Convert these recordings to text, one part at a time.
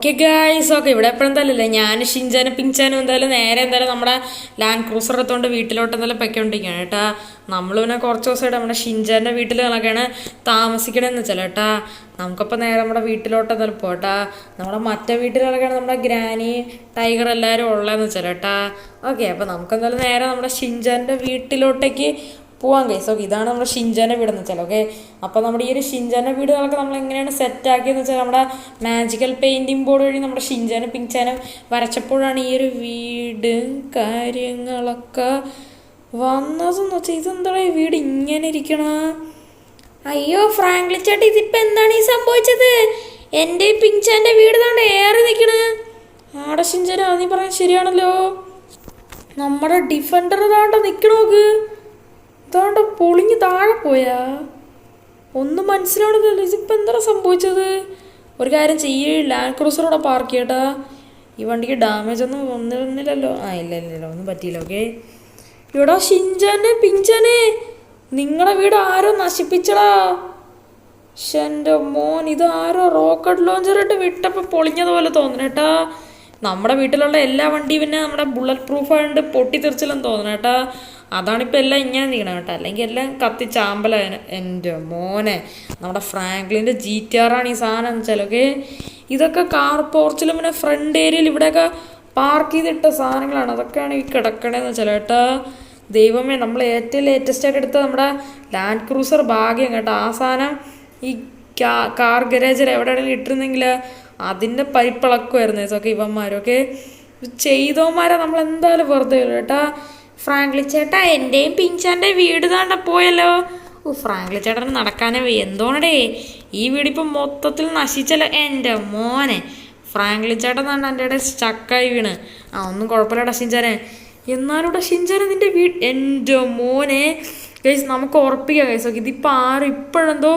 Okay guys, okay ഇവിടെ എപ്പോഴും എന്തായാലും ഞാൻ ഷിൻചാനും പിങ്ചാനും എന്തായാലും നമ്മുടെ ലാൻഡ് ക്രൂസർ എടുത്തോണ്ട് വീട്ടിലോട്ട് എന്തായാലും പൊയ്ക്കൊണ്ടിരിക്കുകയാണ് കേട്ടാ. നമ്മൾ പിന്നെ കുറച്ച് ദിവസമായിട്ട് നമ്മുടെ ഷിൻചാൻ്റെ വീട്ടിൽ കണക്കാണ് താമസിക്കണമെന്ന് വെച്ചാൽ കേട്ടാ. നമുക്കപ്പോൾ നേരെ നമ്മുടെ വീട്ടിലോട്ട് എന്തായാലും പോട്ടാ. നമ്മുടെ മറ്റേ വീട്ടിൽ കണക്കാണ് നമ്മുടെ ഗ്രാനി ടൈഗർ എല്ലാവരും ഉള്ളതെന്ന് വെച്ചാൽ കേട്ടാ. ഓക്കെ, അപ്പോൾ നമുക്കെന്തായാലും നേരെ നമ്മുടെ ഷിൻചാൻ്റെ വീട്ടിലോട്ടേക്ക് പോവാം ഗൈസ്. ഓക്കെ, ഇതാണ് നമ്മുടെ ഷിൻചാൻ്റെ വീടെന്ന് വെച്ചാൽ. ഓക്കെ, അപ്പോൾ നമ്മുടെ ഈ ഒരു ഷിൻചാൻ്റെ വീടുകളൊക്കെ നമ്മൾ എങ്ങനെയാണ് സെറ്റാക്കിയെന്ന് വെച്ചാൽ നമ്മുടെ മാജിക്കൽ പെയിൻറ്റിങ് ബോർഡ് വഴി നമ്മുടെ ഷിൻചാനും പിങ്ചാനും വരച്ചപ്പോഴാണ് ഈ ഒരു വീട് കാര്യങ്ങളൊക്കെ വന്നതെന്ന് വെച്ചാൽ. ഇതെന്താ ഈ വീട് ഇങ്ങനെ ഇരിക്കണ? അയ്യോ ഫ്രാങ്ക്ലിൻ ചേട്ടാ, ഇതിപ്പോൾ എന്താണ് ഈ സംഭവിച്ചത്? എൻ്റെ പിങ്ചാൻ്റെ വീട് താണ്ട് ഏറി നിൽക്കണ്. ആടെ ഷിൻചാൻ നീ പറയാൻ ശരിയാണല്ലോ, നമ്മുടെ ഡിഫൻഡർ താണ്ട നിൽക്കണോക്ക്. ഇതാണ്ട് പൊളിഞ്ഞ് താഴെ പോയാ ഒന്നും മനസ്സിലാവുന്നില്ലല്ലോ. ഇതിപ്പോൾ എന്താ സംഭവിച്ചത്? ഒരു കാര്യം ചെയ്യേ, ലാൻഡ് ക്രൂസറോടെ പാർക്ക് ചെയ്യട്ടാ. ഈ വണ്ടിക്ക് ഡാമേജ് ഒന്നും വന്നിരുന്നില്ലല്ലോ. ഇല്ല ഒന്നും പറ്റിയില്ല. ഓക്കെ, ഇവിടെ ഷിൻചാനെ പിങ്ചാനെ നിങ്ങളുടെ വീട് ആരോ നശിപ്പിച്ചടാ. എൻ്റെ മോൻ, ഇത് ആരോ റോക്കറ്റ് ലോഞ്ചറിട്ട് വിട്ടപ്പോൾ പൊളിഞ്ഞതുപോലെ തോന്നണേട്ടാ. നമ്മുടെ വീട്ടിലുള്ള എല്ലാ വണ്ടിയും പിന്നെ നമ്മുടെ ബുള്ളറ്റ് പ്രൂഫ് ആയതുകൊണ്ട് പൊട്ടിത്തെറിച്ചില്ലെന്ന് തോന്നണേട്ടാ. അതാണിപ്പോൾ എല്ലാം ഇങ്ങനെ നീക്കണം കേട്ടോ, അല്ലെങ്കിൽ എല്ലാം കത്തിച്ചാമ്പലായന്. എൻ്റെ മോനെ, നമ്മുടെ ഫ്രാങ്ക്ലിൻ്റെ GTR ആണ് ഈ സാധനം എന്ന് വെച്ചാൽ. ഓക്കെ, ഇതൊക്കെ കാർ പോർച്ചിലും പിന്നെ ഫ്രണ്ട് ഏരിയയിൽ ഇവിടെയൊക്കെ പാർക്ക് ചെയ്തിട്ട സാധനങ്ങളാണ്. അതൊക്കെയാണ് ഈ കിടക്കണേന്ന് വെച്ചാൽ കേട്ടോ. ദൈവമേ, നമ്മൾ ഏറ്റവും ലേറ്റസ്റ്റ് ആയിട്ട് എടുത്ത നമ്മുടെ ലാൻഡ് ക്രൂസർ ഭാഗ്യം കേട്ടോ. ആ സാധനം ഈ കാർ ഗരാജിൽ എവിടെയാണെങ്കിലും ഇട്ടിരുന്നെങ്കിൽ അതിൻ്റെ പരിപ്പിളക്കുമായിരുന്നു ഇതൊക്കെ ഇവന്മാരൊക്കെ ചെയ്തോമാരെ. നമ്മൾ എന്തായാലും വെറുതെ കേട്ടാ. ഫ്രാങ്ക്ലിൻ ചേട്ടാ, എൻ്റെയും പിങ്ചാൻ്റെ വീട് താണ്ട പോയല്ലോ. ഫ്രാങ്ക്ലിൻ ചേട്ടന് നടക്കാനേ വയ്യ. എന്തോണടേ ഈ വീടിപ്പം മൊത്തത്തിൽ നശിച്ചല്ലോ. എൻ്റെ മോനെ, ഫ്രാങ്ക്ലിൻ ചേട്ടൻ താണ്ട എൻ്റെ ഇടയിൽ സ്റ്റക്കായി വീണ്. ഒന്നും കുഴപ്പമില്ലടാ ഷിൻചാനെ. എന്നാലും ഇവിടെ ഷിൻചാനെ നിൻ്റെ വീട്. എൻ്റെ മോനെ ഗൈസ്, നമുക്ക് ഉറപ്പിക്കാം ഗൈസ്. ഓക്കെ, ഇതിപ്പോൾ ആരും ഇപ്പോഴെന്തോ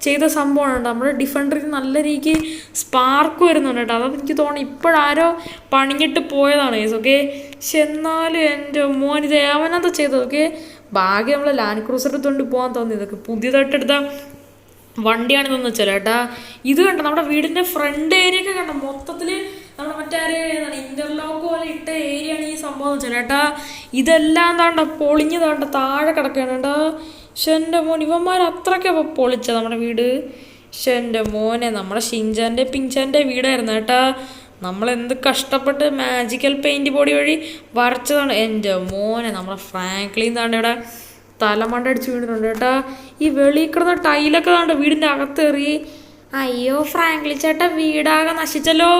ചെയ്ത സംഭവമാണ്. നമ്മുടെ ഡിഫൻഡറിൽ നല്ല രീതിക്ക് സ്പാർക്ക് വരുന്നുണ്ട് കേട്ടോ. അതൊക്കെ എനിക്ക് തോന്നി ഇപ്പോഴാരോ പണിഞ്ഞിട്ട് പോയതാണ് ഗൈസ്. ഓക്കെ, പക്ഷെ എന്നാലും എൻ്റെ മോൻ ഇത് ഏവനെന്താ ചെയ്തത്? ഓക്കെ, ഭാഗ്യം നമ്മൾ ലാൻഡ് ക്രൂസർ എടുത്തുകൊണ്ട് പോകാൻ തോന്നി. ഇതൊക്കെ പുതിയതായിട്ട് എടുത്ത വണ്ടിയാണിതെന്ന് വെച്ചാൽ കേട്ടാ. ഇത് കണ്ടോ, നമ്മുടെ വീടിൻ്റെ ഫ്രണ്ട് ഏരിയ ഒക്കെ കണ്ടോ, മൊത്തത്തിൽ നമ്മുടെ മറ്റേ ഇന്റർലോക്ക് പോലെ ഇട്ട ഏരിയ ആണ് ഈ സംഭവം എന്ന് വെച്ചാൽ കേട്ടാ. ഇതെല്ലാം താണ്ട പൊളിഞ്ഞ് താണ്ട താഴെ കിടക്കുകയാണ് കേട്ടോ. പക്ഷെ എൻ്റെ മോൻ, ഇവന്മാർ അത്രയ്ക്ക് പൊളിച്ചത് നമ്മുടെ വീട്. പക്ഷെ എൻ്റെ മോനെ, നമ്മുടെ ഷിൻചാൻ്റെ പിങ്ചാൻ്റെ വീടായിരുന്നു കേട്ടാ. നമ്മളെന്ത് കഷ്ടപ്പെട്ട് മാജിക്കൽ പെയിൻറ് ബോഡി വഴി വരച്ചതാണ്. എൻ്റെ മോനെ, നമ്മുടെ ഫ്രാങ്ക്ലിൻ താണ്ട് ഇവിടെ തലമണ്ട അടിച്ച് വീണിട്ടുണ്ട് കേട്ടാ. ഈ വെളിയിൽ കിടന്ന ടൈലൊക്കെ താണ്ട് വീടിൻ്റെ അകത്തേറി. അയ്യോ ഫ്രാങ്ക്ലിൻ ചേട്ടാ, വീടാകെ നശിച്ചല്ലോ.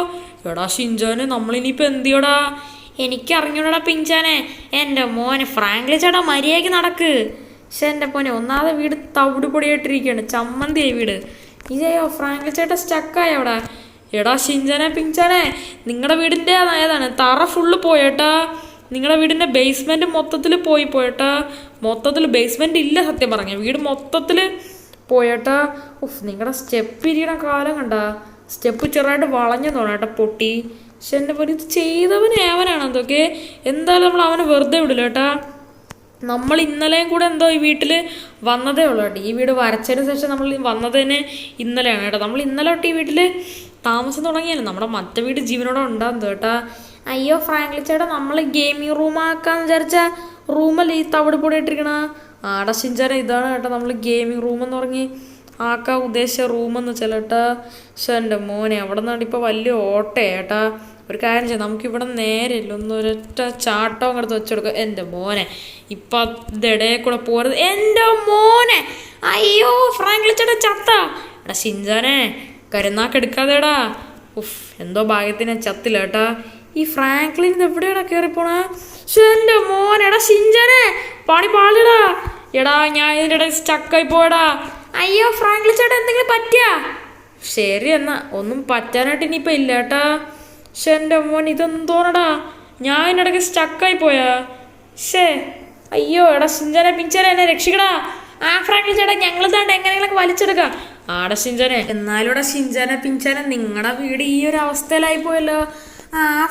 എടാ ഷിൻചാന്, നമ്മളിനിയിപ്പോൾ എന്ത് ചെയ്യടാ? എനിക്കറിഞ്ഞൂടാ പിങ്ചാനെ. എൻ്റെ മോനെ, ഫ്രാങ്ക്ലിൻ ചേട്ടാ മര്യാദയ്ക്ക് നടക്ക്. പക്ഷെ എൻ്റെ മോനെ, ഒന്നാമതെ വീട് തവിട് പൊടിയായിട്ടിരിക്കുകയാണ്, ചമ്മന്തിയായി വീട്. ഇതേയോ ഫ്രാങ്ക്ലിൻ ചേട്ടാ സ്റ്റക്കായോ അവിടെ? എടാ ഷിൻചാനെ പിങ്ചാനെ, നിങ്ങളുടെ വീടിൻ്റെ ഏതാണ് തറ ഫുള്ള് പോയേട്ടാ. നിങ്ങളുടെ വീടിൻ്റെ ബേസ്മെൻറ്റ് മൊത്തത്തിൽ പോയേട്ടാ. മൊത്തത്തിൽ ബേസ്മെൻറ്റ് ഇല്ല സത്യം പറഞ്ഞ, വീട് മൊത്തത്തിൽ പോയേട്ടാ. നിങ്ങളുടെ സ്റ്റെപ്പ് ഇരിക്കണ കാലം കണ്ട, സ്റ്റെപ്പ് ചെറുതായിട്ട് വളഞ്ഞു തോന്നേട്ടാ, പൊട്ടി. പക്ഷെ എൻ്റെ പോലെ ഇത് ചെയ്തവന് ഏവനാണ് എന്തൊക്കെ. എന്തായാലും നമ്മൾ അവനെ വെറുതെ വിടില്ല കേട്ടാ. നമ്മൾ ഇന്നലെയും കൂടെ എന്തോ ഈ വീട്ടിൽ വന്നതേ ഉള്ളൂ കേട്ടോ. ഈ വീട് വരച്ചതിന് ശേഷം നമ്മൾ വന്നത് തന്നെ ഇന്നലെയാണ് കേട്ടോ. നമ്മൾ ഇന്നലെ തൊട്ട് ഈ വീട്ടിൽ താമസം തുടങ്ങിയല്ലോ. നമ്മുടെ മറ്റേ വീട് ജീവനോടെ ഉണ്ടാകുന്നത് കേട്ടാ. അയ്യോ ഫ്രാങ്ക്ലിൻ ചേട്ടാ, നമ്മൾ ഗെയിമിങ് റൂമാക്കാന്ന് വിചാരിച്ച റൂമല്ലേ ഈ തവിട് പൊടി ഇട്ടിരിക്കണ. ആടെ ഷിൻചാനെ, ഇതാണ് കേട്ടോ നമ്മൾ ഗെയിമിങ് റൂമെന്ന് പറഞ്ഞ് ആക്കാൻ ഉദ്ദേശിച്ച റൂമെന്ന് വെച്ചാൽ കേട്ടാ. പക്ഷെ എൻ്റെ മോനെ, അവിടെ നിന്നാണ് ഇപ്പോൾ വലിയ ഓട്ടയേട്ടാ. ഒരു കാര്യം ചെയ്യാം, നമുക്കിവിടെ നേരെ ഇല്ല, ഒരൊറ്റ ചാട്ടവും അങ്ങോട്ട് വെച്ചെടുക്കുക. എൻ്റെ മോനെ, ഇപ്പം ഇതിടയിൽ കൂടെ പോരുത്. എൻ്റെ മോനെ, അയ്യോ ഫ്രാങ്ക്ലിൻ ചേട്ടാ ചത്ത. എടാ ഷിൻചാനെ, കരുന്നാക്കെടുക്കാതെടാ. എന്തോ ഭാഗ്യത്തിന് ചത്തില്ല കേട്ടാ. ഈ ഫ്രാങ്ക്ലിൻ എവിടെയാടാ കയറിപ്പോണേ? എൻ്റെ മോനെ, എടാ ഷിൻചാനെ പണി പാളിടാ. എടാ ഞാൻ ഇതിൻ്റെ ഇടയിൽ സ്റ്റക്കായി പോയടാ. അയ്യോ ഫ്രാങ്ക്ലിൻ ചേട്ടാ, എന്തെങ്കിലും പറ്റിയാ? ശരി എന്നാ, ഒന്നും പറ്റാനായിട്ട് ഇനിയിപ്പോൾ ഇല്ല കേട്ടാ. പക്ഷെ എൻ്റെ മോൻ, ഇതെന്തോന്നടാ, ഞാൻ ഇതിനിടയ്ക്ക് സ്റ്റക്കായി പോയാ. അയ്യോ എടാ ഷിൻചാനെ പിങ്ചാനെ, എന്നെ രക്ഷിക്കടാ. ഫ്രാങ്ക്ലിൻ ചേട്ടാ, ഞങ്ങൾ താണ്ട് എങ്ങനെയെങ്കിലും വലിച്ചെടുക്കാം. ആടെ ഷിൻചാനെ, എന്നാലും ഇവിടെ ഷിൻചാനെ പിങ്ചാനെ, നിങ്ങളുടെ വീട് ഈ ഒരു അവസ്ഥയിലായി പോയല്ലോ.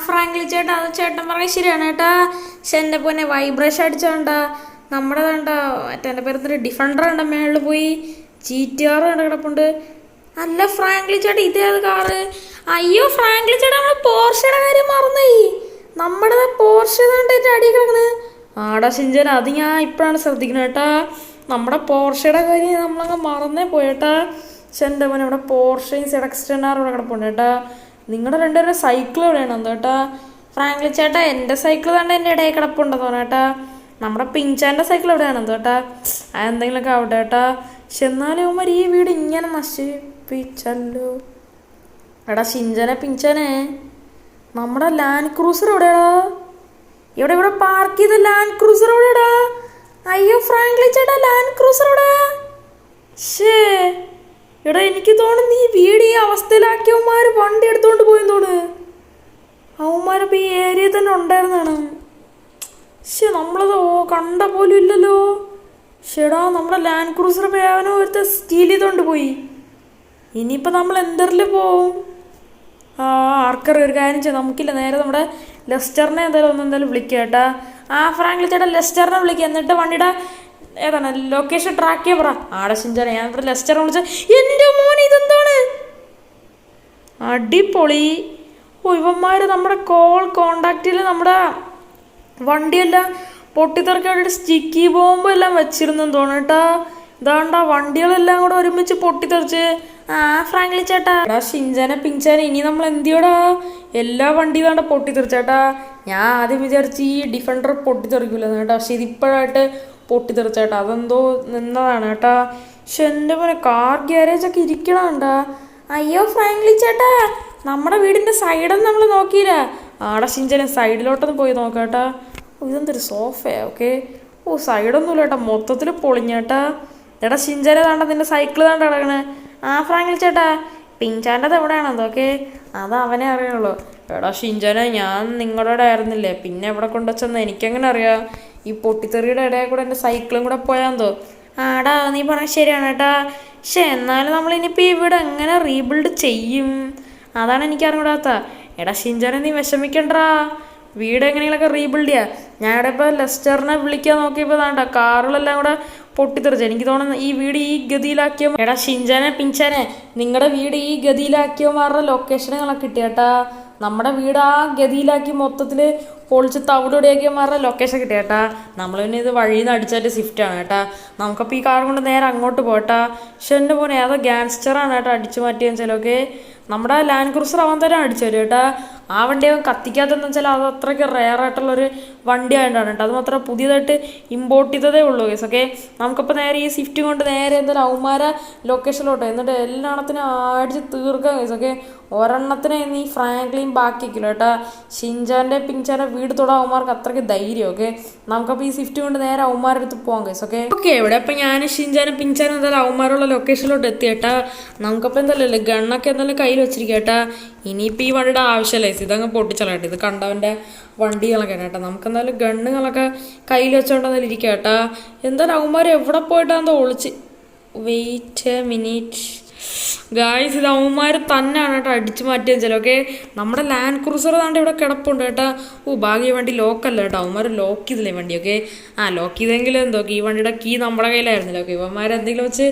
ഫ്രാങ്ക്ലിൻ ചേട്ടാ, അത് ചേട്ടൻ പറഞ്ഞ ശരിയാണ് കേട്ടാ. പക്ഷെ എൻ്റെ പോലെ വൈബ്രേഷൻ അടിച്ചോണ്ടാ നമ്മുടെ കണ്ടോ മറ്റേ എൻ്റെ പേരത്തിന് ഡിഫൻഡർ കണ്ട മേളിൽ പോയി GTR കണ്ട കിടപ്പുണ്ട്. അല്ല ഫ്രാങ്ക്ലിൻ ചേട്ടാ, ഇതേത് കാറ്? അയ്യോ ഫ്രാങ്ക്ലിൻ ചേട്ടാ, നമ്മുടെ പോർഷയുടെ കാര്യം മറന്നേ. നമ്മുടെ പോർഷ കണ്ടിട്ട് അടി കിടക്കണ്. ആടാ ഷിൻചാൻ, അത് ഞാൻ ഇപ്പോഴാണ് ശ്രദ്ധിക്കുന്നത് കേട്ടാ. നമ്മുടെ പോർഷയുടെ കാര്യം നമ്മളങ്ങ് മറന്നേ പോയേട്ടാ. പക്ഷെ എൻ്റെ മോനെ ഇവിടെ പോർഷയും സെഡക്സ്റ്റനാറും ഇവിടെ കിടപ്പുണ്ട് കേട്ടാ. നിങ്ങളുടെ രണ്ടുപേരുടെ സൈക്കിൾ എവിടെയാണ് എന്തോ കേട്ടാ. ഫ്രാങ്ക്ലിൻ ചേട്ടാ, എൻ്റെ സൈക്കിൾ തന്നെ എൻ്റെ ഇടയിൽ കിടപ്പുണ്ടെന്ന് തോന്നേട്ടാ. നമ്മുടെ പിഞ്ചാൻ്റെ സൈക്കിൾ എവിടെയാണ് എന്തോ കേട്ടാ. അതെന്തെങ്കിലുമൊക്കെ ആവട്ടെ കേട്ടാ. പക്ഷെ എന്നാലും അവന്മാർ ഈ വീട് ഇങ്ങനെ നശിപ്പിച്ചല്ലോ. എടാ ഷിൻചാനെ പിഞ്ചാനെ, നമ്മുടെ ലാൻഡ് ക്രൂസർ എവിടെയാടാ? ഇവിടെ പാർക്ക് ചെയ്ത ലാൻഡ് ക്രൂസർ എവിടെയാടാ? അയ്യോ ഫ്രാങ്ക്ലിൻ ചേട്ടാ, ലാൻഡ് ക്രൂസർ എവിടെ? ഷേ എടാ, എനിക്ക് തോന്നുന്നു ഈ വീട് ഈ അവസ്ഥയിലാക്കി അവന്മാർ വണ്ടി എടുത്തോണ്ട് പോയെന്ന് തോന്നുന്നു. അവന്മാരപ്പോൾ ഈ ഏരിയയിൽ തന്നെ ഉണ്ടായിരുന്നാണ്. പക്ഷെ നമ്മളത് കണ്ട പോലും ഇല്ലല്ലോ. ഷെടാ, നമ്മുടെ ലാൻഡ് ക്രൂസർ പേവനോ ഒരുത്ത സ്റ്റീൽ ചെയ്തോണ്ട് പോയി. ഇനിയിപ്പോൾ നമ്മൾ എന്തറിൽ പോവും? ആർക്കറിയാം. ഒരു കാര്യം ചെയ്യാം, നമുക്കില്ല, നേരെ നമ്മുടെ ലെസ്റ്ററിനെ എന്തായാലും വിളിക്കുക കേട്ടാ. ഫ്രാങ്ക്ലിൻ ചേട്ടാ, ലെസ്റ്ററിനെ വിളിക്കുക. എന്നിട്ട് വണ്ടിയുടെ ഏതാണ് ലൊക്കേഷൻ ട്രാക്ക് ചെയ്യാൻ പറ. ആടെ ഷിൻചാനെ, ഞാൻ ഇവിടെ ലെസ്റ്ററിനെ വിളിച്ച എൻ്റെ മോനെ ഇതെന്താണ്? അടിപൊളി. ഇവന്മാർ നമ്മുടെ കോണ്ടാക്റ്റിൽ നമ്മുടെ വണ്ടിയെല്ലാം പൊട്ടിത്തെറിക്കാൻ വേണ്ടിയിട്ട് സ്റ്റിക്കി ബോംബ് എല്ലാം വെച്ചിരുന്നെന്ന് തോന്നട്ടാ. ഇതാണ്ടാ വണ്ടികളെല്ലാം കൂടെ ഒരുമിച്ച് പൊട്ടിത്തെറിച്ച്. ഫ്രാങ്ക്ലിൻ ചേട്ടാ, എടാ ഷിൻചാനെ പിഞ്ചാനെ, ഇനി നമ്മൾ എന്തിയോടാ? എല്ലാ വണ്ടിയും വേണ്ട പൊട്ടിത്തെറിച്ചേട്ടാ. ഞാൻ ആദ്യം വിചാരിച്ച് ഈ ഡിഫൻഡർ പൊട്ടിത്തെറിക്കില്ലെന്ന് കേട്ടോ. പക്ഷെ ഇതിപ്പോഴായിട്ട് പൊട്ടിത്തെറിച്ചേട്ടാ. അതെന്തോ നിന്നതാണ് കേട്ടാ. പക്ഷെ എൻ്റെ പോലെ കാർ ഗ്യാരേജൊക്കെ ഇരിക്കണണ്ടാ. അയ്യോ ഫ്രാങ്ക്ലിൻ ചേട്ടാ, നമ്മുടെ വീടിൻ്റെ സൈഡൊന്നും നമ്മൾ നോക്കിയില്ല. ആടെ ഷിൻചാനെ സൈഡിലോട്ടൊന്ന് പോയി നോക്കാട്ടാ. ഇതെന്തൊരു സോഫയാ. ഓക്കെ. സൈഡൊന്നുമില്ല കേട്ടാ, മൊത്തത്തിൽ പൊളിഞ്ഞേട്ടാ. എടാ ഷിൻചാനെ, താണ്ട നിന്റെ സൈക്കിൾ താണ്ട കിടക്കണേ. ഫ്രാങ്ക്ലിൻ ചേട്ടാ, പിഞ്ചാൻ്റെത് എവിടെയാണെന്നോ? ഓക്കെ, അത് അവനെ അറിയുള്ളൂ. എടാ ഷിൻചാനെ, ഞാൻ നിങ്ങളുടെ ആയിരുന്നില്ലേ, പിന്നെ എവിടെ കൊണ്ടുവച്ചെന്ന് എനിക്കെങ്ങനെ അറിയാം? ഈ പൊട്ടിത്തെറിയുടെ ഇടയിൽ കൂടെ എൻ്റെ സൈക്കിളും കൂടെ പോയാന്തോ. ആടാ, നീ പറഞ്ഞ ശരിയാണ് കേട്ടാ. പക്ഷെ എന്നാലും നമ്മളിനിപ്പോൾ ഈ വീട് എങ്ങനെ റീബിൽഡ് ചെയ്യും? അതാണ് എനിക്ക് അറിഞ്ഞൂടാത്ത. എടാ ഷിൻചാനെ, നീ വിഷമിക്കണ്ടാ. വീട് എങ്ങനെയൊക്കെ റീബിൽഡ് ചെയ്യാം. ഞാൻ ഇവിടെ ഇപ്പോൾ ലെസ്റ്ററിനെ വിളിക്കാൻ നോക്കിയപ്പോൾ താണ്ട കാറുകളെല്ലാം കൂടെ പൊട്ടിത്തെറിച്ചു. എനിക്ക് തോന്നുന്നു ഈ വീട് ഈ ഗതിയിലാക്കിയോ. എടാ ഷിൻചാനെ പിഞ്ചാനെ, നിങ്ങളുടെ വീട് ഈ ഗതിയിലാക്കിയവന്മാരുടെ ലൊക്കേഷനുകളൊക്കെ കിട്ടിയേട്ടാ. നമ്മുടെ വീട് ആ ഗതിയിലാക്കി മൊത്തത്തിൽ പൊളിച്ച് തവിടൊടിയാക്കിയവന്മാരുടെ ലൊക്കേഷൻ കിട്ടിയേട്ടാ. നമ്മൾ പിന്നെ ഇത് വഴിയിൽ നിന്ന് അടിച്ചായിട്ട് സ്വിഫ്റ്റാണ് കേട്ടാ. നമുക്കപ്പോൾ ഈ കാർ കൊണ്ട് നേരെ അങ്ങോട്ട് പോട്ടാ. പക്ഷെ എൻ്റെ പോലെ ഏതോ ഗ്യാങ്സ്റ്ററാണ് കേട്ടോ അടിച്ചു മാറ്റിയെന്ന് വെച്ചാലൊക്കെ. നമ്മുടെ ലാൻഡ് ക്രൂസർ അവൻ തന്നെ അടിച്ചു തരും കേട്ടാ. ആ വണ്ടി അവൻ കത്തിക്കാത്തെന്ന് വെച്ചാൽ അത് അത്രയ്ക്ക് റെയറായിട്ടുള്ളൊരു വണ്ടി ആയതുകൊണ്ടാണ് കേട്ടോ. അത് മാത്രം പുതിയതായിട്ട് ഇമ്പോർട്ട് ചെയ്തതേ ഉള്ളൂ കേസ്. ഓക്കെ, നമുക്കിപ്പോൾ നേരെ ഈ സ്വിഫ്റ്റ് കൊണ്ട് നേരെ എന്തായാലും അവന്മാര ലൊക്കേഷനിലോട്ടോ. എന്നിട്ട് എല്ലാത്തിനും അടിച്ച് തീർക്കാം കേസ്. ഓക്കെ, ഒരെണ്ണത്തിനെ നീ ഫ്രാങ്ക്ലിൻ ബാക്കിക്കില്ല കേട്ടാ. ഷിൻചാൻ്റെ പിഞ്ചാൻ്റെ വീട് തൊടാൻ അവന്മാർക്ക് അത്രയ്ക്ക് ധൈര്യം. ഓക്കെ, നമുക്കപ്പോൾ ഈ സ്വിഫ്റ്റ് കൊണ്ട് നേരെ അവന്മാരുടെ അടുത്ത് പോകാം കേസ്. ഓക്കെ, ഇവിടെ ഇപ്പം ഞാൻ ഷിൻചാനും പിഞ്ചാനും എന്തായാലും അവന്മാരുള്ള ലൊക്കേഷനിലോട്ട് എത്തിയേട്ടാ. നമുക്കപ്പോൾ എന്തായാലും ഗണ്ണൊക്കെ എന്തായാലും കയ്യിൽ വെച്ചിരിക്കട്ടാ. ഇനിയിപ്പോൾ ഈ വണ്ടിയുടെ ആവശ്യമല്ലേ, ഇതങ്ങ് പൊട്ടിച്ചളയട്ടെ. ഇത് കണ്ടവൻ്റെ വണ്ടികളൊക്കെ കേട്ടോ. നമുക്കെന്തായാലും ഗണ്ണുകളൊക്കെ കയ്യിൽ വെച്ചോണ്ടെന്നാലും ഇരിക്കുക കേട്ടാ. എന്തായാലും അവന്മാർ എവിടെ പോയിട്ടാന്തോ ഒളിച്ച്. വെയിറ്റ് എ മിനിറ്റ് ഗായ്സ്, ഇത് അവന്മാർ തന്നെയാണ് കേട്ടോ അടിച്ചു മാറ്റിയെന്ന് വെച്ചാൽ. ഓക്കെ, നമ്മുടെ ലാൻഡ് ക്രൂസർ താണ്ട് ഇവിടെ കിടപ്പുണ്ട് കേട്ടോ. ഭാഗ്യ വണ്ടി ലോക്കല്ല കേട്ടോ, അവന്മാർ ലോക്ക് ചെയ്തില്ലേ വണ്ടി. ഓക്കെ, ലോക്ക് ചെയ്തെങ്കിലും എന്തോ ഈ വണ്ടിയുടെ കീ നമ്മുടെ കയ്യിലായിരുന്നില്ല. ഓക്കെ, ഇവന്മാർ എന്തെങ്കിലും വെച്ച്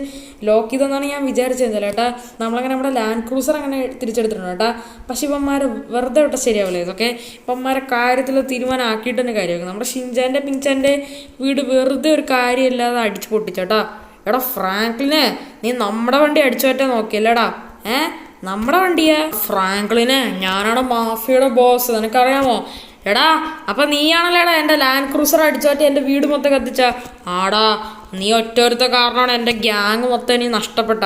ലോക്ക് ചെയ്തെന്നാണ് ഞാൻ വിചാരിച്ചത് കേട്ടാ. നമ്മളങ്ങനെ നമ്മുടെ ലാൻഡ് ക്രൂസർ അങ്ങനെ തിരിച്ചെടുത്തിട്ടുണ്ട് കേട്ടാ. പക്ഷെ ഇവന്മാർ വെറുതെ വിട്ടാൽ ശരിയാവില്ലേ. ഓക്കെ, ഇവന്മാരെ കാര്യത്തിൽ തീരുമാനം ആക്കിയിട്ട് തന്നെ കാര്യമാക്കും. നമ്മുടെ ഷിൻചാൻ്റെ പിഞ്ചാൻ്റെ വീട് വെറുതെ ഒരു കാര്യമില്ലാതെ അടിച്ചു പൊട്ടിച്ചോട്ടാ. എടാ ഫ്രാങ്ക്ലിനെ, നീ നമ്മുടെ വണ്ടി അടിച്ചു പറ്റാൻ നോക്കിയല്ലേടാ. നമ്മുടെ വണ്ടിയാ ഫ്രാങ്ക്ലിനെ. ഞാനാണ് മാഫിയുടെ ബോസ്, നിനക്കറിയാമോ? എടാ, അപ്പം നീയാണല്ലേടാ എൻ്റെ ലാൻഡ് ക്രൂസർ അടിച്ചു പറ്റി എൻ്റെ വീട് മൊത്തം കത്തിച്ച. ആടാ, നീ ഒറ്റൊരുത്ത കാരണമാണ് എൻ്റെ ഗ്യാങ് മൊത്തം നീ നഷ്ടപ്പെട്ട.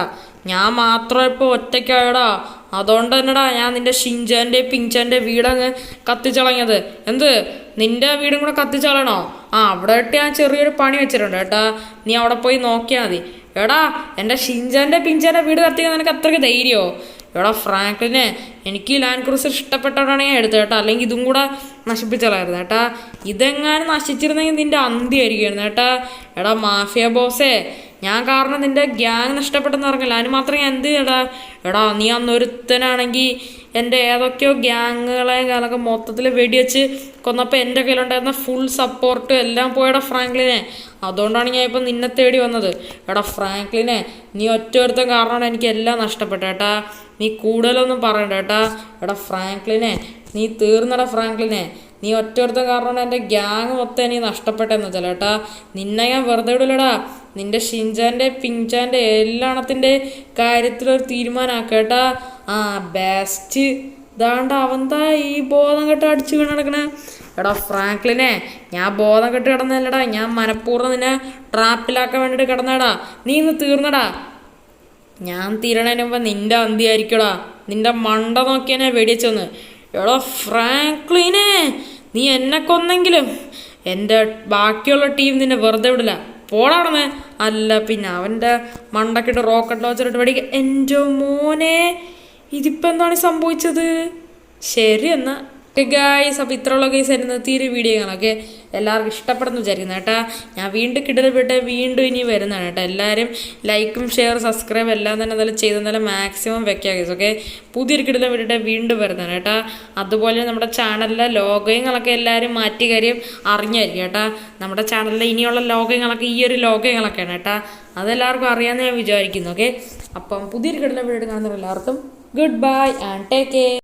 ഞാൻ മാത്രം ഇപ്പോൾ ഒറ്റയ്ക്കായടാ. അതുകൊണ്ട് തന്നെടാ ഞാൻ നിൻ്റെ ഷിൻചാൻ്റെ പിഞ്ചാൻ്റെ വീടങ്ങ് കത്തിച്ചളഞ്ഞത്. എന്ത്, നിൻ്റെ വീടും കൂടെ കത്തിച്ചളയണോ? അവിടെ ഇട്ട് ഞാൻ ചെറിയൊരു പണി വെച്ചിട്ടുണ്ട് കേട്ടാ. നീ അവിടെ പോയി നോക്കിയാൽ മതി. എടാ, എൻ്റെ ഷിൻചാൻ്റെ പിഞ്ചാൻ്റെ വീട് കത്തിക്കാൻ നിനക്ക് അത്രയ്ക്ക് ധൈര്യമോ? എടാ ഫ്രാങ്ക്ലിനെ, എനിക്ക് ലാൻഡ് ക്രൂസർ ഇഷ്ടപ്പെട്ടോണ്ടാണ് ഞാൻ എടുത്തത് കേട്ടോ. അല്ലെങ്കിൽ ഇതും കൂടെ നശിപ്പിച്ചളായിരുന്നു കേട്ടാ. ഇതെങ്ങാനും നശിച്ചിരുന്നെങ്കിൽ നിൻ്റെ അന്ത്യമായിരിക്കുമായിരുന്നു കേട്ടാ. എടാ മാഫിയ ബോസേ, ഞാൻ കാരണം നിൻ്റെ ഗ്യാങ് നഷ്ടപ്പെട്ടെന്ന് പറഞ്ഞില്ല. അതിന് മാത്രം ഞാൻ എന്ത് ചെയ്യടാ. എടാ, നീ അന്നൊരുത്തനാണെങ്കിൽ എൻ്റെ ഏതൊക്കെയോ ഗ്യാങ്ങുകളെ ഞാനൊക്കെ മൊത്തത്തിൽ വെടിവെച്ച് കൊന്നപ്പോൾ എൻ്റെ കയ്യിലുണ്ടായിരുന്ന ഫുൾ സപ്പോർട്ട് എല്ലാം പോയടാ ഫ്രാങ്ക്ലിനെ. അതുകൊണ്ടാണ് ഞാൻ ഇപ്പം നിന്നെ തേടി വന്നത്. എടാ ഫ്രാങ്ക്ലിനെ, നീ ഒറ്റ കാരണം എനിക്ക് എല്ലാം നഷ്ടപ്പെട്ടു കേട്ടാ. നീ കൂടുതലൊന്നും പറയണ്ട കേട്ടാ. എടാ ഫ്രാങ്ക്ലിനെ, നീ തീർന്നടാ ഫ്രാങ്ക്ലിനെ. നീ ഒറ്റൊരുത്ത കാരണമാണ് എൻ്റെ ഗ്യാങ് മൊത്തം നീ നഷ്ടപ്പെട്ടെന്ന് വെച്ചാൽ കേട്ടാ. നിന്നെ ഞാൻ വെറുതെ വിടില്ലടാ. നിന്റെ ഷിൻചാൻ്റെ പിങ്ചാൻ്റെ എല്ലാണത്തിൻ്റെ കാര്യത്തിലൊരു തീരുമാനമാക്കേട്ടാ. ആ ബെസ്റ്റ്. ഇതാണ്ട അവന്താ ഈ ബോധം കെട്ട് അടിച്ചു വീണ് കിടക്കണേ. എടാ ഫ്രാങ്ക്ലിനെ, ഞാൻ ബോധം കെട്ട് കിടന്നല്ലടാ. ഞാൻ മനഃപൂർവ്വം നിന്നെ ട്രാപ്പിലാക്കാൻ വേണ്ടിയിട്ട് കിടന്നടാ. നീ ഇന്ന് തീർന്നടാ. ഞാൻ തീരണതിന് മുമ്പ് നിന്റെ അന്തിയായിരിക്കടാ. നിന്റെ മണ്ട നോക്കിയാ വെടിവെച്ചൊന്ന്. എടാ ഫ്രാങ്ക്ലിനെ, നീ എന്നെ കൊന്നെങ്കിലും എൻ്റെ ബാക്കിയുള്ള ടീം നിന്നെ വെറുതെ വിടില്ല. പോടാടന്ന്. അല്ല പിന്നെ അവൻ്റെ മണ്ടക്കിട്ട് റോക്കറ്റ് ലോഞ്ചറിട്ട് വെടിക്ക. എൻ്റെ മോനെ, ഇതിപ്പോൾ എന്താണ് സംഭവിച്ചത്? ശരി എന്നാൽ ഗായ്സ്, അപ്പോൾ ഇത്രയുള്ള ഗൈസ് ഇന്നത്തെ ഈ ഒരു വീഡിയോ കാണാം. എല്ലാവർക്കും ഇഷ്ടപ്പെടുന്നു വിചാരിക്കുന്നു കേട്ടാ. ഞാൻ വീണ്ടും കിടൽപ്പെട്ട് വീണ്ടും ഇനി വരുന്നതാണ് കേട്ടോ. എല്ലാവരും ലൈക്കും ഷെയർ സബ്സ്ക്രൈബ് എല്ലാം തന്നെ എന്തായാലും ചെയ്തെന്നാലും മാക്സിമം വെക്കുക ഗൈസ്. പുതിയൊരു കിടലും വിട്ടിട്ട് വീണ്ടും വരുന്നതാണ് കേട്ടാ. അതുപോലെ നമ്മുടെ ചാനലിലെ ലോഗോയങ്ങളൊക്കെ എല്ലാവരും മാറ്റി കാര്യം അറിഞ്ഞായിരിക്കും കേട്ടാ. നമ്മുടെ ചാനലിലെ ഇനിയുള്ള ലോഗോയങ്ങളൊക്കെ ഈ ഒരു ലോഗോയങ്ങളൊക്കെയാണ് കേട്ടാ. അതെല്ലാവർക്കും അറിയാമെന്ന് ഞാൻ വിചാരിക്കുന്നു. അപ്പം പുതിയൊരു കിടലും വീട്ടിട്ട് കാണുന്നവർ എല്ലാവർക്കും good bye and take care.